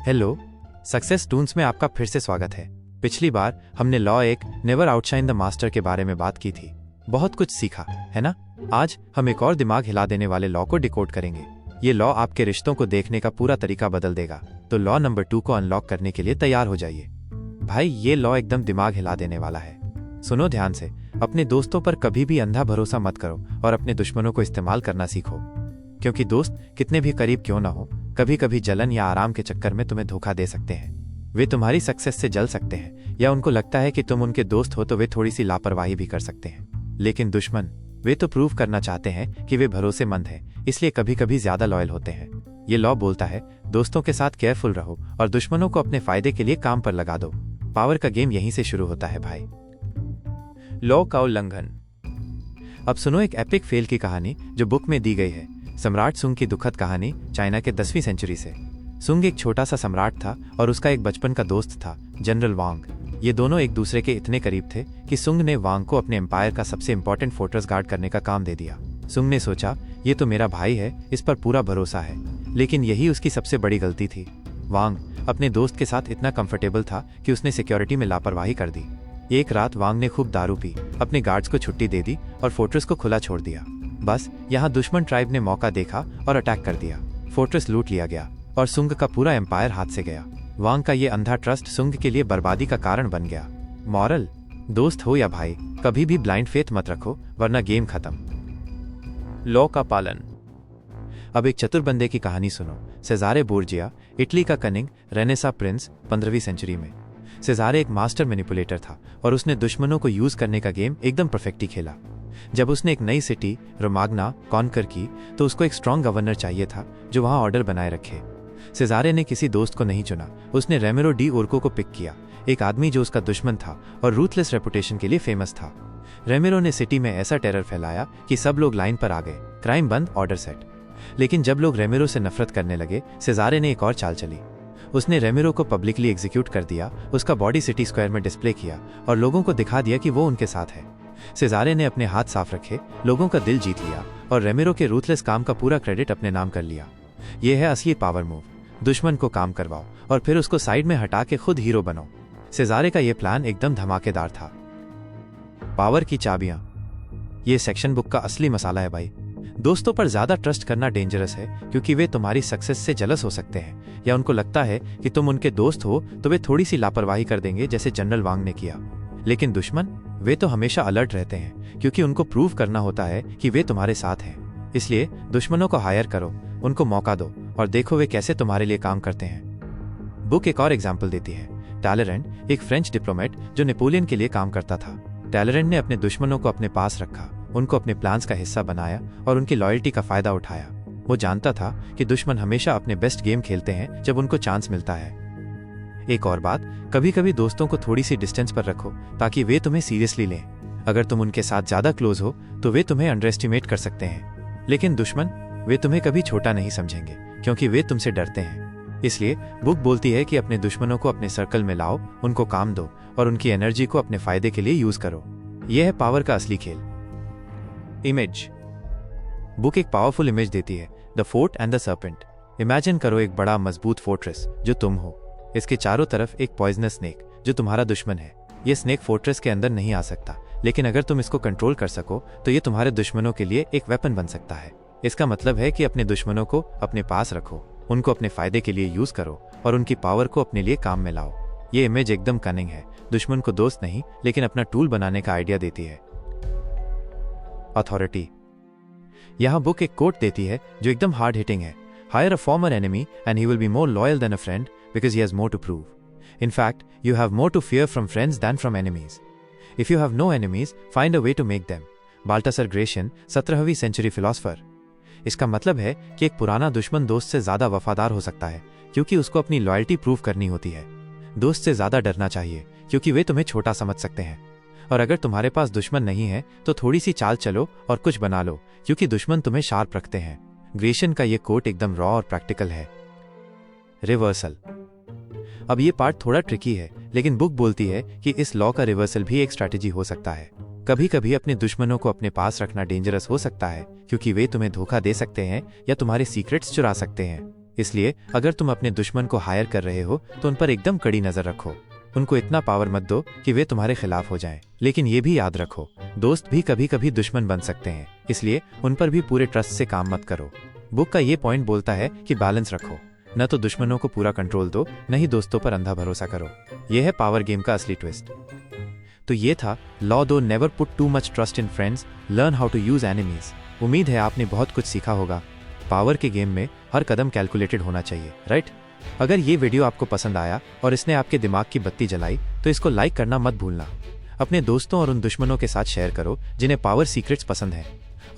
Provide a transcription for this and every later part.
Hello, success Toons में आपका फिर से स्वागत है। पिछली बार हमने लॉ एक नेवर आउटशाइन द मास्टर के बारे में बात की थी। बहुत कुछ सीखा है ना। आज हम एक और दिमाग हिला देने वाले लॉ को डिकोड करेंगे। ये लॉ आपके रिश्तों को देखने का पूरा तरीका बदल देगा। तो लॉ नंबर 2 को अनलॉक करने के लिए तैयार हो जाइए। भाई, ये लॉ एकदम दिमाग हिला देने वाला है। सुनो ध्यान से। अपने दोस्तों पर कभी भी अंधा भरोसा मत करो और अपने दुश्मनों को इस्तेमाल करना सीखो, क्योंकि दोस्त कितने भी करीब क्यों ना हो, कभी कभी जलन या आराम के चक्कर में तुम्हें धोखा दे सकते हैं। वे तुम्हारी सक्सेस से जल सकते हैं, या उनको लगता है कि तुम उनके दोस्त हो तो वे थोड़ी सी लापरवाही भी कर सकते हैं। लेकिन दुश्मन, वे तो प्रूव करना चाहते हैं कि वे भरोसेमंद हैं, इसलिए कभी कभी ज्यादा लॉयल होते हैं। ये लॉ बोलता है, दोस्तों के साथ केयरफुल रहो और दुश्मनों को अपने फायदे के लिए काम पर लगा दो। पावर का गेम यहीं से शुरू होता है भाई। लॉ का उल्लंघन। अब सुनो एक एपिक फेल की कहानी जो बुक में दी गई है। सम्राट सुंग की दुखद कहानी, चाइना के 10वीं सेंचुरी से। सुंग एक छोटा सा सम्राट था और उसका एक बचपन का दोस्त था, जनरल वांग। ये दोनों एक दूसरे के इतने करीब थे कि सुंग ने वांग को अपने एम्पायर का सबसे इंपॉर्टेंट फोर्ट्रेस गार्ड करने का काम दे दिया। सुंग ने सोचा, ये तो मेरा भाई है, इस पर पूरा भरोसा है। लेकिन यही उसकी सबसे बड़ी गलती थी। वांग अपने दोस्त के साथ इतना कंफर्टेबल था कि उसने सिक्योरिटी में लापरवाही कर दी। एक रात वांग ने खूब दारू पी, अपने गार्ड्स को छुट्टी दे दी और फोर्ट्रेस को खुला छोड़ दिया। बस यहाँ दुश्मन ट्राइब ने मौका देखा और अटैक कर दिया। फोर्ट्रेस लूट लिया गया और सुंग का पूरा एम्पायर हाथ से गया। वांग का ये अंधा ट्रस्ट सुंग के लिए बर्बादी का कारण बन गया। मॉरल, दोस्त हो या भाई, कभी भी ब्लाइंड फेथ मत रखो, वरना गेम खत्म। लॉ का पालन। अब एक चतुर बंदे की कहानी सुनो। सेजारे बोर्जिया, इटली का कनिंग रेनेसा प्रिंस, 15वीं सेंचुरी में। सेजारे एक मास्टर मैनिपुलेटर था और उसने दुश्मनों को यूज करने का गेम एकदम परफेक्टली खेला। जब उसने एक नई सिटी रोमाग्ना कॉन्कर की तो उसको एक स्ट्रॉन्ग गवर्नर चाहिए था जो वहां ऑर्डर बनाए रखे। सेजारे ने किसी दोस्त को नहीं चुना, उसने रेमेरो डी ओर्को को पिक किया, एक आदमी जो उसका दुश्मन था और रूथलेस रेपुटेशन के लिए फेमस था। रेमेरो ने सिटी में ऐसा टेरर फैलाया कि सब लोग लाइन पर आ गए। क्राइम बंद, ऑर्डर सेट। लेकिन जब लोग रेमेरो से नफरत करने लगे, सेजारे ने एक और चाल चली। उसने रेमेरो को पब्लिकली एग्जीक्यूट कर दिया, उसका बॉडी सिटी स्क्वायर में डिस्प्ले किया और लोगों को दिखा दिया कि वो उनके साथ है। सेजारे ने अपने हाथ साफ रखे, लोगों का दिल जीत लिया और रेमेरो के रूथलेस काम का पूरा क्रेडिट अपने नाम कर लिया। यह है असली पावर मूव। दुश्मन को काम करवाओ और फिर उसको साइड में हटा के खुद हीरो बनो। सेजारे का यह प्लान एकदम धमाकेदार था। पावर की चाबियां। ये सेक्शन बुक का असली मसाला है भाई। दोस्तों पर ज्यादा ट्रस्ट करना डेंजरस है, क्योंकि वे तुम्हारी सक्सेस से जेलस हो सकते हैं, या उनको लगता है कि तुम उनके दोस्त हो तो वे थोड़ी सी लापरवाही कर देंगे, जैसे जनरल वांग ने किया। लेकिन दुश्मन, वे तो हमेशा अलर्ट रहते हैं, क्योंकि उनको प्रूव करना होता है कि वे तुम्हारे साथ हैं। इसलिए दुश्मनों को हायर करो, उनको मौका दो और देखो वे कैसे तुम्हारे लिए काम करते हैं। बुक एक और एग्जाम्पल देती है। टैलेरेंट, एक फ्रेंच डिप्लोमेट जो नेपोलियन के लिए काम करता था। टैलेरेंट ने अपने दुश्मनों को अपने पास रखा, उनको अपने प्लान्स का हिस्सा बनाया और उनकी लॉयल्टी का फायदा उठाया। वो जानता था कि दुश्मन हमेशा अपने बेस्ट गेम खेलते हैं जब उनको चांस मिलता है। एक और बात, कभी कभी दोस्तों को थोड़ी सी डिस्टेंस पर रखो ताकि वे तुम्हें सीरियसली लें। अगर तुम उनके साथ ज्यादा क्लोज हो तो वे तुम्हें अंडर एस्टिमेट कर सकते हैं, लेकिन दुश्मन, वे तुम्हें कभी छोटा नहीं समझेंगे, क्योंकि वे तुमसे डरते हैं। इसलिए बुक बोलती है कि अपने दुश्मनों को अपने सर्कल में लाओ, उनको काम दो और उनकी एनर्जी को अपने फायदे के लिए यूज करो। यह है पावर का असली खेल। इमेज। बुक एक पावरफुल इमेज देती है, the fort and the serpent. Imagine करो एक बड़ा मजबूत फोर्ट्रेस जो तुम हो। इसके चारों तरफ एक पॉइजनस स्नेक जो तुम्हारा दुश्मन है। ये स्नेक फोर्ट्रेस के अंदर नहीं आ सकता, लेकिन अगर तुम इसको कंट्रोल कर सको तो ये तुम्हारे दुश्मनों के लिए एक वेपन बन सकता है। इसका मतलब है कि अपने दुश्मनों को अपने पास रखो, उनको अपने फायदे के लिए यूज करो और उनकी पावर को अपने लिए काम में लाओ। ये इमेज एकदम कनिंग है, दुश्मन को दोस्त नहीं लेकिन अपना टूल बनाने का आइडिया देती है। अथॉरिटी। यहाँ बुक एक कोट देती है जो एकदम हार्ड हिटिंग है। Hire a former enemy and he will be more loyal than a friend because he has more to prove. In fact, you have more to fear from friends than from enemies. If you have no enemies, find a way to make them. Baltasar Gracian, 17वीं century philosopher. इसका मतलब है कि एक पुराना दुश्मन दोस्त से ज्यादा वफादार हो सकता है, क्योंकि उसको अपनी लॉयल्टी प्रूव करनी होती है। दोस्त से ज्यादा डरना चाहिए, क्योंकि वे तुम्हें छोटा समझ सकते हैं। और अगर तुम्हारे पास दुश्मन नहीं है तो थोड़ी सी चाल चलो और कुछ बना लो, क्योंकि दुश्मन तुम्हें शार्प रखते हैं। ग्रेशियन का ये कोट एकदम रॉ और प्रैक्टिकल है। रिवर्सल। अब ये पार्ट थोड़ा ट्रिकी है, लेकिन बुक बोलती है कि इस लॉ का रिवर्सल भी एक स्ट्रैटेजी हो सकता है। कभी कभी अपने दुश्मनों को अपने पास रखना डेंजरस हो सकता है, क्योंकि वे तुम्हें धोखा दे सकते हैं या तुम्हारे सीक्रेट्स चुरा सकते हैं। इसलिए अगर तुम अपने दुश्मन को हायर कर रहे हो तो उन पर एकदम कड़ी नजर रखो। उनको इतना पावर मत दो कि वे तुम्हारे खिलाफ हो जाएं। लेकिन ये भी याद रखो, दोस्त भी कभी कभी दुश्मन बन सकते हैं, इसलिए उन पर भी पूरे ट्रस्ट से काम मत करो। बुक का ये पॉइंट बोलता है कि बैलेंस रखो, न तो दुश्मनों को पूरा कंट्रोल दो, न ही दोस्तों पर अंधा भरोसा करो। यह है पावर गेम का असली ट्विस्ट। तो ये था लॉ दो never put too much trust in friends, learn how to use enemies. उम्मीद है आपने बहुत कुछ सीखा होगा। पावर के गेम में हर कदम कैलकुलेटेड होना चाहिए, राइट? अगर ये वीडियो आपको पसंद आया और इसने आपके दिमाग की बत्ती जलाई तो इसको लाइक करना मत भूलना। अपने दोस्तों और उन दुश्मनों के साथ शेयर करो जिन्हें पावर सीक्रेट्स पसंद हैं।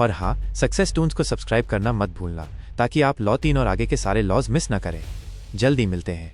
और हाँ, सक्सेस टून्स को सब्सक्राइब करना मत भूलना ताकि आप लॉ 3 और आगे के सारे लॉज मिस न करें। जल्दी मिलते हैं।